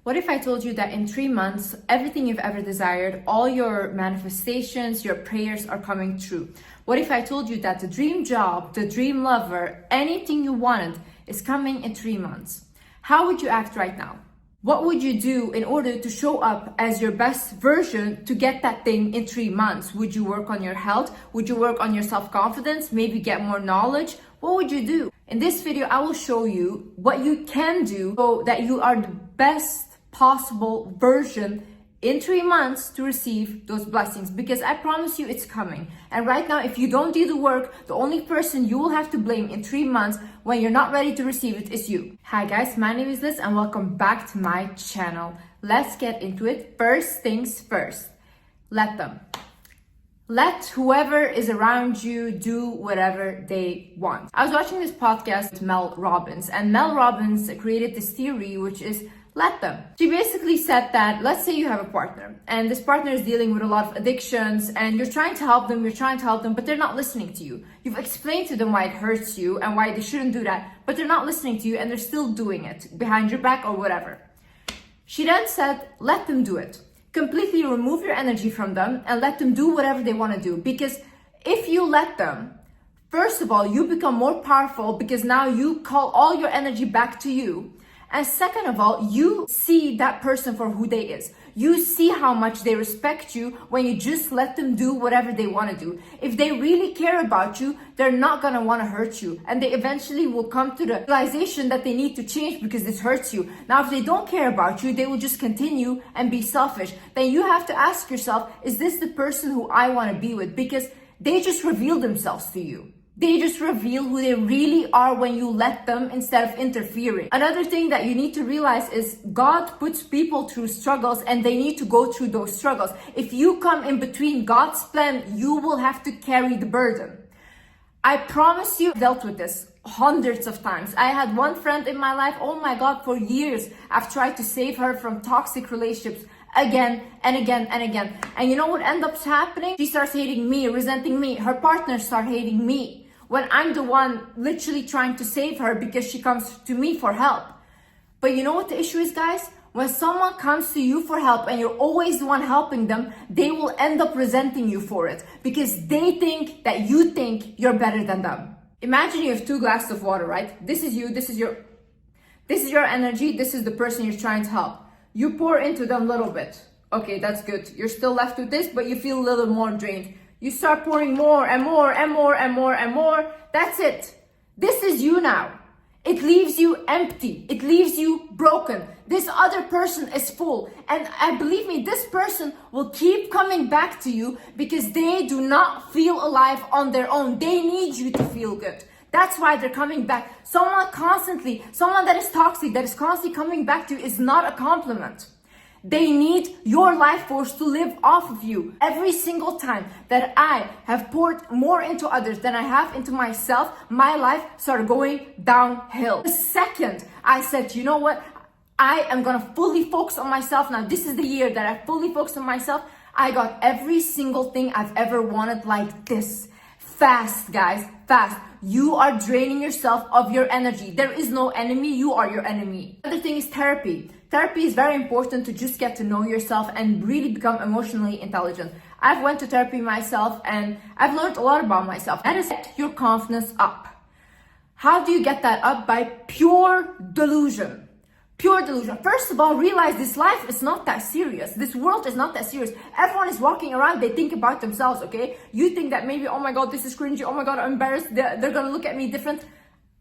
What if I told you that in 3 months, everything you've ever desired, all your manifestations, your prayers are coming true? What if I told you that the dream job, the dream lover, anything you wanted is coming in 3 months? How would you act right now? What would you do in order to show up as your best version to get that thing in 3 months? Would you work on your health? Would you work on your self-confidence? Maybe get more knowledge? What would you do? In this video, I will show you what you can do so that you are the best possible version in 3 months to receive those blessings, because I promise you it's coming. And right now, if you don't do the work, the only person you will have to blame in 3 months when you're not ready to receive it is you. Hi guys, my name is Liz and welcome back to my channel. Let's get into it. First things first, let them. Let whoever is around you do whatever they want. I was watching this podcast with Mel Robbins, and Mel Robbins created this theory, which is let them. She basically said that, let's say you have a partner and this partner is dealing with a lot of addictions and you're trying to help them, but they're not listening to you. You've explained to them why it hurts you and why they shouldn't do that, but they're not listening to you and they're still doing it behind your back or whatever. She then said, let them do it. Completely remove your energy from them and let them do whatever they want to do. Because if you let them, first of all, you become more powerful because now you call all your energy back to you. And second of all, you see that person for who they is. You see how much they respect you when you just let them do whatever they want to do. If they really care about you, they're not going to want to hurt you. And they eventually will come to the realization that they need to change because this hurts you. Now, if they don't care about you, they will just continue and be selfish. Then you have to ask yourself, is this the person who I want to be with? Because they just reveal themselves to you. They just reveal who they really are when you let them instead of interfering. Another thing that you need to realize is God puts people through struggles and they need to go through those struggles. If you come in between God's plan, you will have to carry the burden. I promise you, I've dealt with this hundreds of times. I had one friend in my life, oh my God, for years, I've tried to save her from toxic relationships. Again and again and again. And you know what ends up happening? She starts hating me, resenting me. Her partners start hating me when I'm the one literally trying to save her because she comes to me for help. But you know what the issue is, guys? When someone comes to you for help and you're always the one helping them, they will end up resenting you for it because they think that you think you're better than them. Imagine you have 2 glasses of water, right? This is you, this is your energy, this is the person you're trying to help. You pour into them a little bit. Okay, that's good. You're still left with this, but you feel a little more drained. You start pouring more and more and more and more and more. That's it. This is you now. It leaves you empty. It leaves you broken. This other person is full. And believe me, this person will keep coming back to you because they do not feel alive on their own. They need you to feel good. That's why they're coming back. Someone that is toxic, that is constantly coming back to you is not a compliment. They need your life force to live off of you. Every single time that I have poured more into others than I have into myself, my life started going downhill. The second I said, you know what? I am gonna fully focus on myself now. This is the year that I fully focused on myself. I got every single thing I've ever wanted like this. Fast, guys, fast. You are draining yourself of your energy. There is no enemy, you are your enemy. Another thing is therapy. Therapy is very important to just get to know yourself and really become emotionally intelligent. I've went to therapy myself and I've learned a lot about myself. That is get your confidence up. How do you get that up? By pure delusion. Pure delusion. First of all, realize this life is not that serious. This world is not that serious. Everyone is walking around, they think about themselves, okay? You think that maybe, oh my God, this is cringy. Oh my God, I'm embarrassed. They're going to look at me different.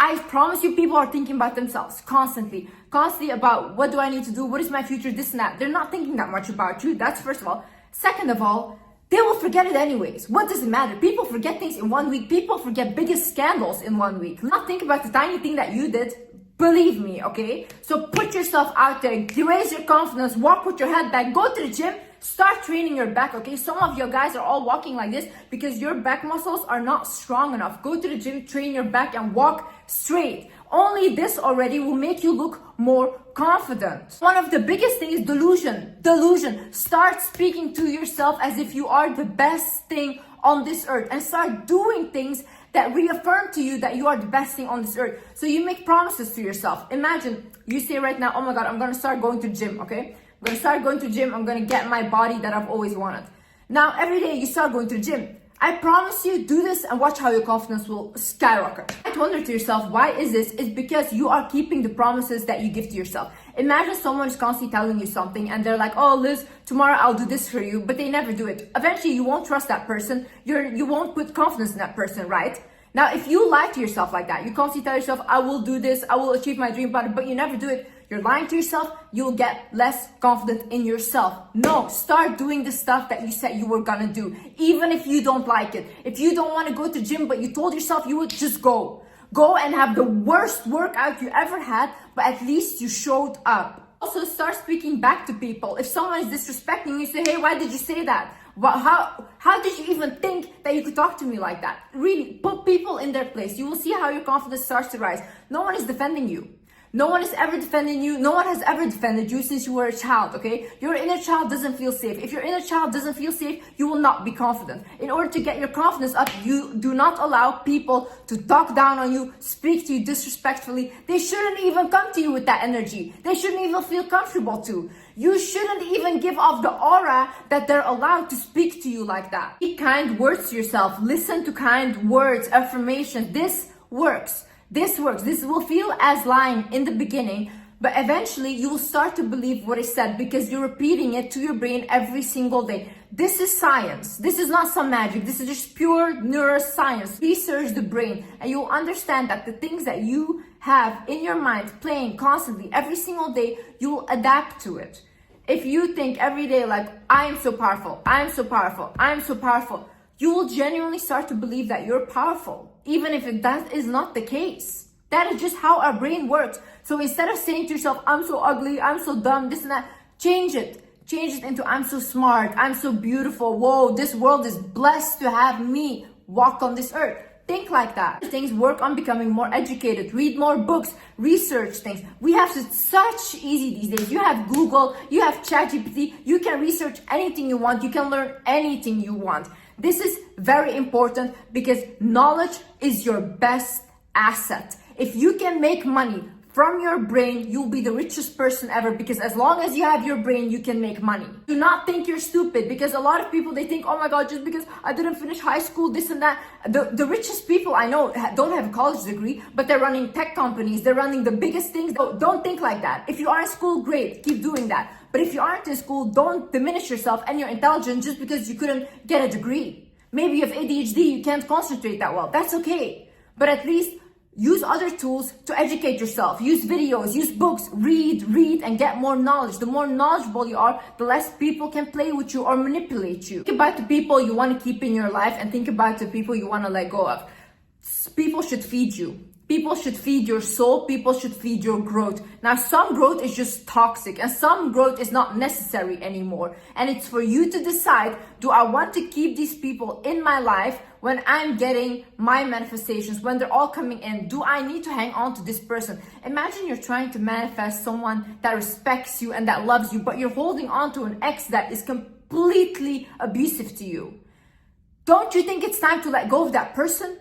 I promise you, people are thinking about themselves constantly about what do I need to do? What is my future? This and that. They're not thinking that much about you. That's first of all. Second of all, they will forget it anyways. What does it matter? People forget things in 1 week. People forget biggest scandals in 1 week. Not think about the tiny thing that you did. Believe me, okay? So put yourself out there, raise your confidence, walk with your head back, go to the gym, start training your back, okay? Some of you guys are all walking like this because your back muscles are not strong enough. Go to the gym, train your back and walk straight. Only this already will make you look more confident. One of the biggest things is delusion. Delusion. Start speaking to yourself as if you are the best thing on this earth and start doing things that reaffirm to you that you are the best thing on this earth. So you make promises to yourself. Imagine you say right now, oh my God, I'm going to start going to gym, okay? I'm going to start going to gym. I'm going to get my body that I've always wanted. Now, every day you start going to the gym. I promise you, do this and watch how your confidence will skyrocket. You might wonder to yourself, why is this? It's because you are keeping the promises that you give to yourself. Imagine someone is constantly telling you something and they're like, oh Liz, tomorrow I'll do this for you, but they never do it. Eventually you won't trust that person. You won't put confidence in that person, right? Now, if you lie to yourself like that, you constantly tell yourself, I will do this, I will achieve my dream body, but you never do it. You're lying to yourself, you'll get less confident in yourself. No, start doing the stuff that you said you were gonna do, even if you don't like it. If you don't wanna go to gym, but you told yourself you would, just go. Go and have the worst workout you ever had, but at least you showed up. Also, start speaking back to people. If someone is disrespecting you, say, hey, why did you say that? How did you even think that you could talk to me like that? Really, put people in their place. You will see how your confidence starts to rise. No one is defending you. No one is ever defending you. No one has ever defended you since you were a child, okay? Your inner child doesn't feel safe. If your inner child doesn't feel safe, you will not be confident. In order to get your confidence up, you do not allow people to talk down on you, speak to you disrespectfully. They shouldn't even come to you with that energy. They shouldn't even feel comfortable to. You shouldn't even give off the aura that they're allowed to speak to you like that. Speak kind words to yourself. Listen to kind words, affirmation. This works. This works. This will feel as lying in the beginning, but eventually you will start to believe what is said because you're repeating it to your brain every single day. This is science. This is not some magic. This is just pure neuroscience. Research the brain and you'll understand that the things that you have in your mind playing constantly every single day, you'll adapt to it. If you think every day like, I am so powerful, I am so powerful, I am so powerful, you will genuinely start to believe that you're powerful, even if that is not the case. That is just how our brain works. So instead of saying to yourself, I'm so ugly, I'm so dumb, this and that, change it. Change it into, I'm so smart, I'm so beautiful, whoa, this world is blessed to have me walk on this earth. Think like that. Things, work on becoming more educated, read more books, research things. We have such easy these days. You have Google, you have ChatGPT, you can research anything you want, you can learn anything you want. This is very important because knowledge is your best asset. If you can make money from your brain, you'll be the richest person ever because as long as you have your brain, you can make money. Do not think you're stupid because a lot of people, they think, oh my God, just because I didn't finish high school, this and that. The richest people I know don't have a college degree, but they're running tech companies. They're running the biggest things. Don't think like that. If you are in school, great, keep doing that. But if you aren't in school, don't diminish yourself and your intelligence just because you couldn't get a degree. Maybe you have ADHD, you can't concentrate that well. That's okay. But at least use other tools to educate yourself. Use videos, use books, read, and get more knowledge. The more knowledgeable you are, the less people can play with you or manipulate you. Think about the people you want to keep in your life and think about the people you want to let go of. People should feed you. People should feed your soul. People should feed your growth. Now, some growth is just toxic and some growth is not necessary anymore. And it's for you to decide, do I want to keep these people in my life when I'm getting my manifestations, when they're all coming in? Do I need to hang on to this person? Imagine you're trying to manifest someone that respects you and that loves you, but you're holding on to an ex that is completely abusive to you. Don't you think it's time to let go of that person?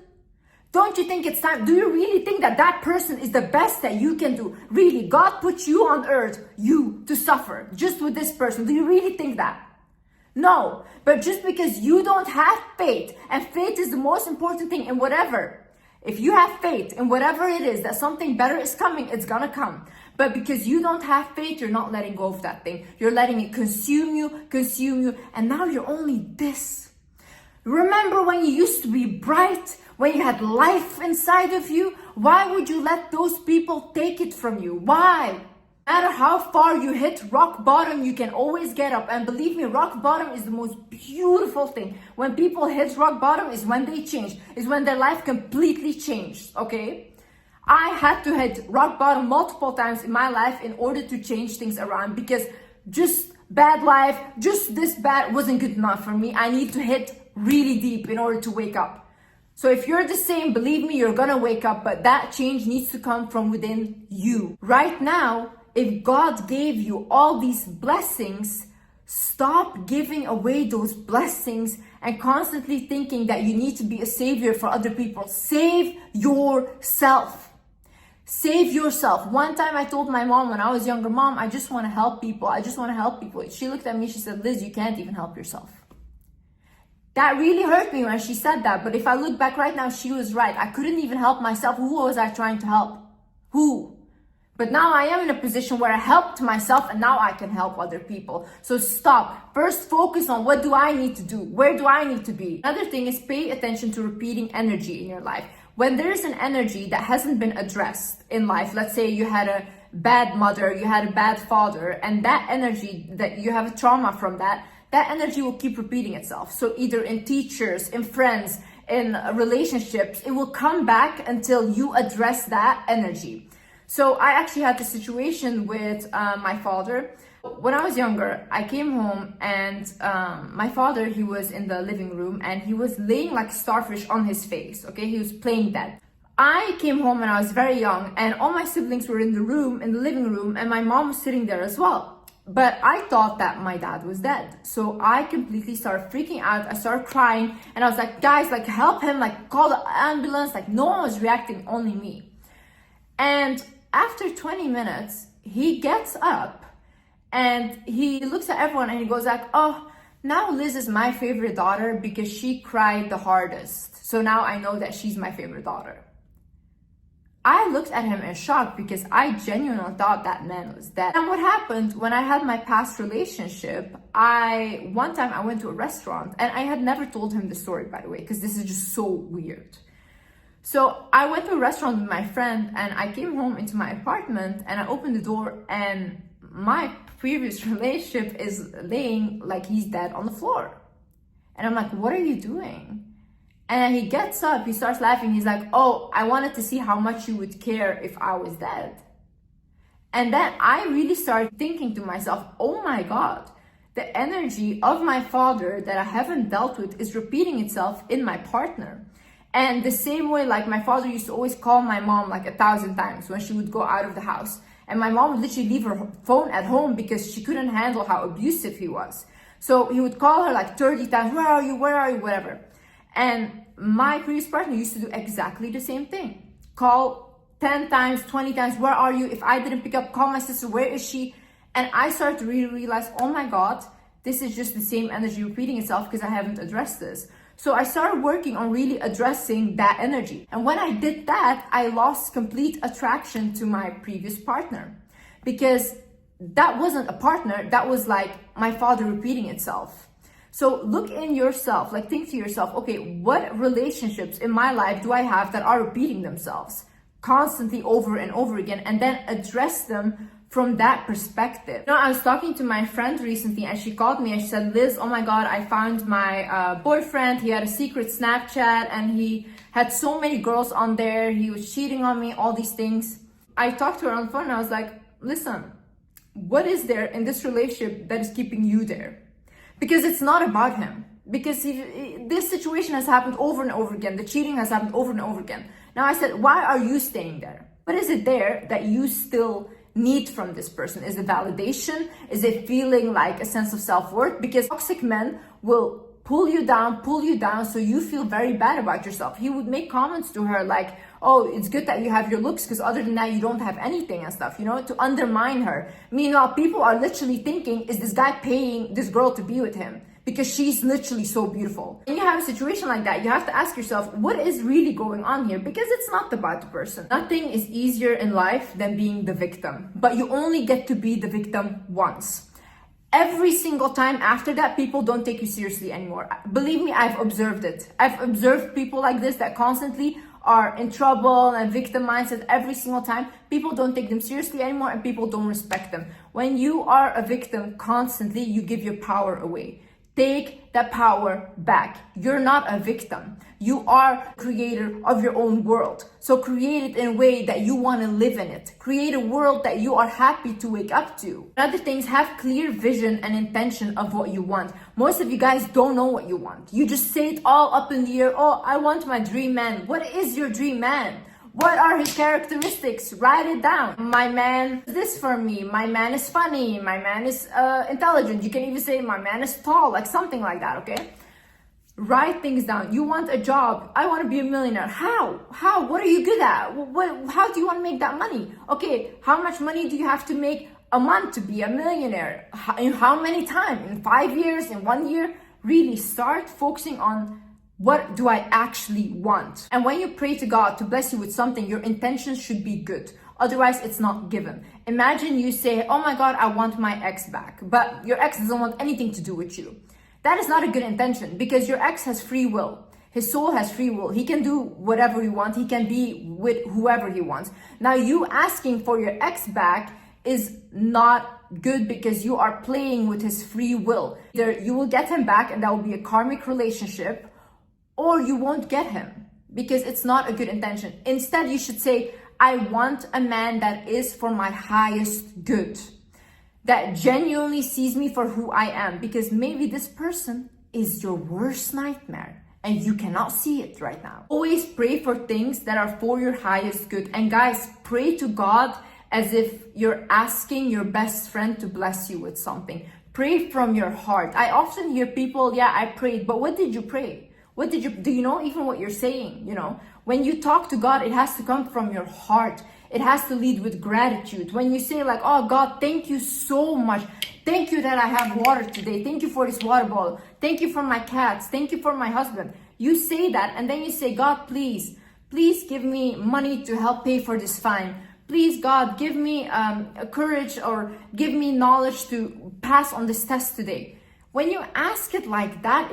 Don't you think it's time? Do you really think that that person is the best that you can do? Really, God put you on earth, you, to suffer just with this person. Do you really think that? No, but just because you don't have faith, and faith is the most important thing in whatever. If you have faith in whatever it is, that something better is coming, it's gonna come. But because you don't have faith, you're not letting go of that thing. You're letting it consume you, and now you're only this. Remember when you used to be bright, when you had life inside of you? Why would you let those people take it from you? Why? No matter how far you hit rock bottom, you can always get up. And believe me, rock bottom is the most beautiful thing. When people hit rock bottom is when they change, is when their life completely changed, okay? I had to hit rock bottom multiple times in my life in order to change things around because just bad life, just this bad wasn't good enough for me. I need to hit really deep in order to wake up. So if you're the same, believe me, you're gonna wake up, but that change needs to come from within you. Right now, if God gave you all these blessings, stop giving away those blessings and constantly thinking that you need to be a savior for other people. Save yourself. Save yourself. One time I told my mom when I was younger, Mom, I just want to help people. I just want to help people. She looked at me, she said, Liz, you can't even help yourself. That really hurt me when she said that. But if I look back right now, she was right. I couldn't even help myself. Who was I trying to help? Who? But now I am in a position where I helped myself and now I can help other people. So stop. First, focus on what do I need to do? Where do I need to be? Another thing is pay attention to repeating energy in your life. When there's an energy that hasn't been addressed in life, let's say you had a bad mother, you had a bad father, and that energy, that you have a trauma from that energy will keep repeating itself. So either in teachers, in friends, in relationships, it will come back until you address that energy. So I actually had this situation with my father. When I was younger, I came home and my father, he was in the living room and he was laying like a starfish on his face, okay? He was playing dead. I came home when I was very young and all my siblings were in the room, in the living room, and my mom was sitting there as well. But I thought that my dad was dead. So I completely started freaking out. I started crying and I was like, guys, like help him, like call the ambulance. Like no one was reacting, only me. And after 20 minutes, he gets up and he looks at everyone and he goes like, oh, now Liz is my favorite daughter because she cried the hardest. So now I know that she's my favorite daughter. I looked at him in shock because I genuinely thought that man was dead. And what happened when I had my past relationship, one time I went to a restaurant and I had never told him the story, by the way, because this is just so weird. So I went to a restaurant with my friend and I came home into my apartment and I opened the door and my previous relationship is laying like he's dead on the floor. And I'm like, what are you doing? And then he gets up, he starts laughing. He's like, oh, I wanted to see how much you would care if I was dead. And then I really started thinking to myself, oh my God, the energy of my father that I haven't dealt with is repeating itself in my partner. And the same way, like my father used to always call my mom like 1,000 times when she would go out of the house. And my mom would literally leave her phone at home because she couldn't handle how abusive he was. So he would call her like 30 times, where are you, whatever. And my previous partner used to do exactly the same thing. Call 10 times, 20 times, where are you? If I didn't pick up, call my sister, where is she? And I started to really realize, oh my God, this is just the same energy repeating itself because I haven't addressed this. So I started working on really addressing that energy. And when I did that, I lost complete attraction to my previous partner because that wasn't a partner. That was like my father repeating itself. So look in yourself, like think to yourself, okay, what relationships in my life do I have that are repeating themselves constantly over and over again, and then address them from that perspective. You know, I was talking to my friend recently and she called me and she said, Liz, oh my God, I found my boyfriend. He had a secret Snapchat and he had so many girls on there. He was cheating on me, all these things. I talked to her on the phone and I was like, listen, what is there in this relationship that is keeping you there? Because it's not about him. Because this situation has happened over and over again. The cheating has happened over and over again. Now I said, why are you staying there? What is it there that you still need from this person? Is it validation? Is it feeling like a sense of self-worth? Because toxic men will pull you down so you feel very bad about yourself. He would make comments to her like, oh, it's good that you have your looks because other than that you don't have anything and stuff, you know, to undermine her. Meanwhile, people are literally thinking, is this guy paying this girl to be with him? Because she's literally so beautiful. When you have a situation like that, you have to ask yourself, what is really going on here? Because it's not about the person. Nothing is easier in life than being the victim, but you only get to be the victim once. Every single time after that, people don't take you seriously anymore. Believe me, I've observed it. I've observed people like this that constantly are in trouble and victim mindset every single time. People don't take them seriously anymore and people don't respect them. When you are a victim constantly, you give your power away. Take that power back. You're not a victim. You are creator of your own world. So create it in a way that you want to live in it. Create a world that you are happy to wake up to. Other things, have clear vision and intention of what you want. Most of you guys don't know what you want. You just say it all up in the air. Oh, I want my dream man. What is your dream man? What are his characteristics? Write it down. My man is this for me. My man is funny. My man is intelligent. You can even say my man is tall, like something like that, okay? Write things down. You want a job. I want to be a millionaire. How? What are you good at? How do you want to make that money? Okay, how much money do you have to make a month to be a millionaire? In how many times? In 5 years? In 1 year? Really start focusing on what do I actually want? And when you pray to God to bless you with something, your intentions should be good. Otherwise, it's not given. Imagine you say, oh my God, I want my ex back. But your ex doesn't want anything to do with you. That is not a good intention because your ex has free will. His soul has free will. He can do whatever he wants. He can be with whoever he wants. Now, you asking for your ex back is not good because you are playing with his free will. Either you will get him back and that will be a karmic relationship, or you won't get him because it's not a good intention. Instead, you should say, I want a man that is for my highest good, that genuinely sees me for who I am, because maybe this person is your worst nightmare and you cannot see it right now. Always pray for things that are for your highest good. And guys, pray to God as if you're asking your best friend to bless you with something. Pray from your heart. I often hear people, yeah, I prayed, but what did you pray? Do you know even what you're saying? You know, when you talk to God, it has to come from your heart. It has to lead with gratitude. When you say like, oh God, thank you so much. Thank you that I have water today. Thank you for this water bottle. Thank you for my cats. Thank you for my husband. You say that and then you say, God, please give me money to help pay for this fine. Please, God, give me courage or give me knowledge to pass on this test today. When you ask it like that,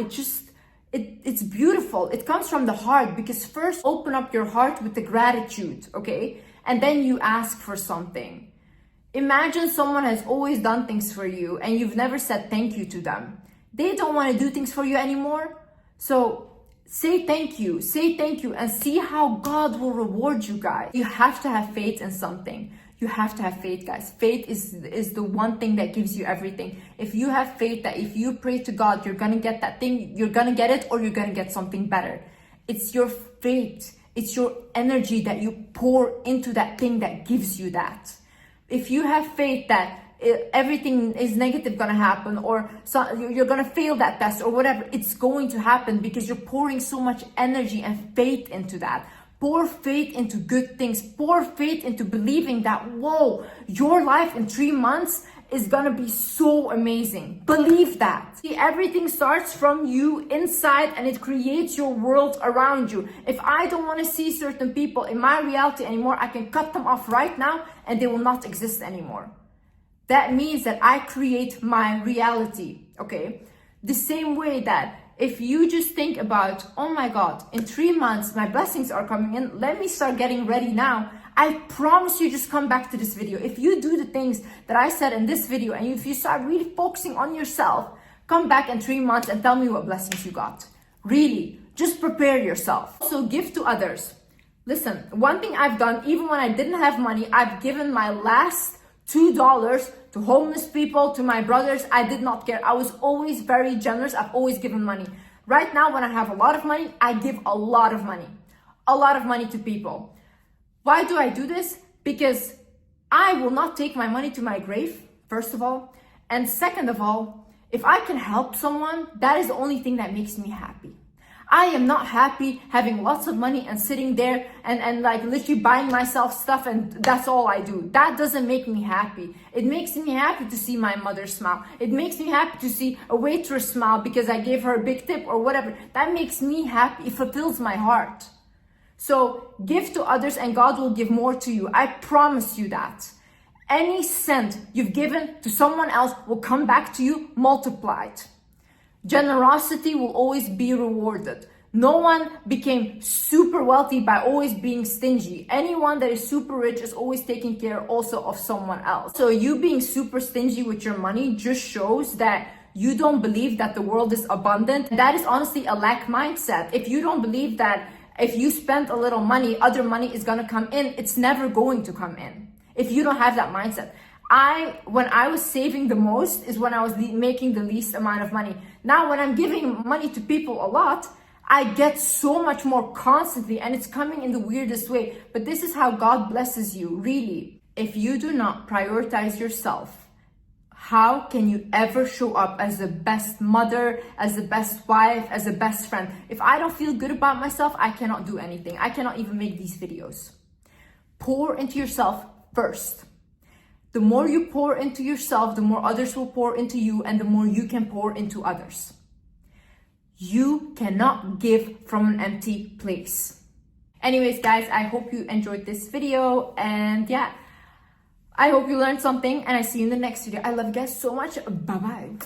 it's beautiful. It comes from the heart, because first open up your heart with the gratitude, okay? And then you ask for something. Imagine someone has always done things for you and you've never said thank you to them. They don't want to do things for you anymore. So say thank you and see how God will reward you guys. You have to have faith in something. You have to have faith, guys. Faith is the one thing that gives you everything. If you have faith that if you pray to God, you're going to get that thing, you're going to get it, or you're going to get something better. It's your faith. It's your energy that you pour into that thing that gives you that. If you have faith that everything is negative going to happen, or you're going to fail that test or whatever, it's going to happen because you're pouring so much energy and faith into that. Pour faith into good things. Pour faith into believing that, whoa, your life in 3 months is gonna be so amazing. Believe that. See, everything starts from you inside and it creates your world around you. If I don't want to see certain people in my reality anymore, I can cut them off right now and they will not exist anymore. That means that I create my reality, okay? The same way that if you just think about, oh my God, in 3 months, my blessings are coming in, let me start getting ready now. I promise you, just come back to this video. If you do the things that I said in this video, and if you start really focusing on yourself, come back in 3 months and tell me what blessings you got. Really, just prepare yourself. Also, give to others. Listen, one thing I've done, even when I didn't have money, I've given my last $2 to homeless people, to my brothers. I did not care. I was always very generous. I've always given money. Right now, when I have a lot of money, I give a lot of money to people. Why do I do this? Because I will not take my money to my grave, first of all. And second of all, if I can help someone, that is the only thing that makes me happy. I am not happy having lots of money and sitting there and like literally buying myself stuff and that's all I do. That doesn't make me happy. It makes me happy to see my mother smile. It makes me happy to see a waitress smile because I gave her a big tip or whatever. That makes me happy. It fulfills my heart. So give to others and God will give more to you. I promise you that. Any cent you've given to someone else will come back to you multiplied. Generosity will always be rewarded. No one became super wealthy by always being stingy. Anyone that is super rich is always taking care also of someone else. So you being super stingy with your money just shows that you don't believe that the world is abundant. That is honestly a lack mindset. If you don't believe that if you spend a little money, other money is going to come in, it's never going to come in. If you don't have that mindset. When I was saving the most is when I was making the least amount of money. Now, when I'm giving money to people a lot, I get so much more constantly and it's coming in the weirdest way. But this is how God blesses you, really. If you do not prioritize yourself how can you ever show up as the best mother, as the best wife, as the best friend? If I don't feel good about myself, I cannot do anything. I cannot even make these videos. Pour into yourself first. The more you pour into yourself, the more others will pour into you, and the more you can pour into others. You cannot give from an empty place. Anyways, guys, I hope you enjoyed this video, and yeah, I hope you learned something, and I see you in the next video. I love you guys so much. Bye-bye.